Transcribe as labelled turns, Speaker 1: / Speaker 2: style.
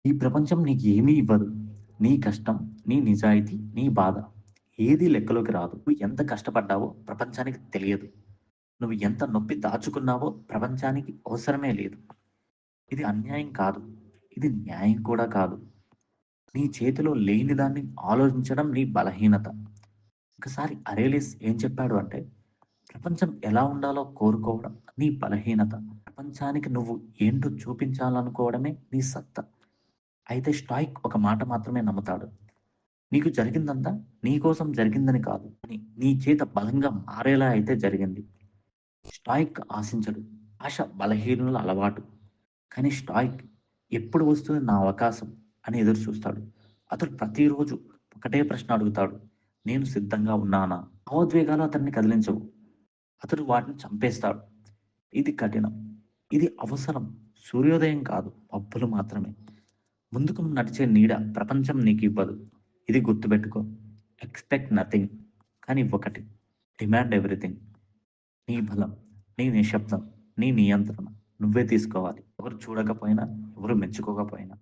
Speaker 1: ఈ ప్రపంచం నీకేమీ ఇవ్వదు. నీ కష్టం, నీ నిజాయితీ, నీ బాధ ఏది లెక్కలోకి రాదు. నువ్వు ఎంత కష్టపడ్డావో ప్రపంచానికి తెలియదు. నువ్వు ఎంత నొప్పి దాచుకున్నావో ప్రపంచానికి అవసరమే లేదు. ఇది అన్యాయం కాదు. ఇది న్యాయం కూడా కాదు. నీ చేతిలో లేని దాన్ని ఆలోచించడం నీ బలహీనత. ఒకసారి అరేలిస్ ఏం చెప్పాడు అంటే, ప్రపంచం ఎలా ఉండాలో కోరుకోవడం నీ బలహీనత. ప్రపంచానికి నువ్వు ఏంటో చూపించాలనుకోవడమే నీ సత్తా. అయితే స్టాయిక్ ఒక మాట మాత్రమే నమ్ముతాడు. నీకు జరిగిందంతా నీ కోసం జరిగిందని కాదు. అని నీ చేత బలంగా మారేలా అయితే జరిగింది. స్టాయిక్ ఆశించడు. ఆశ బలహీనుల అలవాటు. కానీ స్టాయిక్ ఎప్పుడు వస్తుంది నా అవకాశం అని ఎదురు చూస్తాడు. అతడు ప్రతిరోజు ఒకటే ప్రశ్న అడుగుతాడు. నేను సిద్ధంగా ఉన్నానా? భావోద్వేగాలు అతన్ని కదిలించవు. అతడు వాటిని చంపేస్తాడు. ఇది కఠినం. ఇది అవసరం. సూర్యోదయం కాదు, మబ్బులు మాత్రమే. ముందుకు నడిచే నీడ ప్రపంచం నీకివ్వదు. ఇది గుర్తుపెట్టుకో. Expect nothing. కానీ ఒకటి డిమాండ్ ఎవ్రీథింగ్. నీ బలం, నీ నిశ్శబ్దం, నీ నియంత్రణ నువ్వే తీసుకోవాలి. ఎవరు చూడకపోయినా, ఎవరు మెచ్చుకోకపోయినా.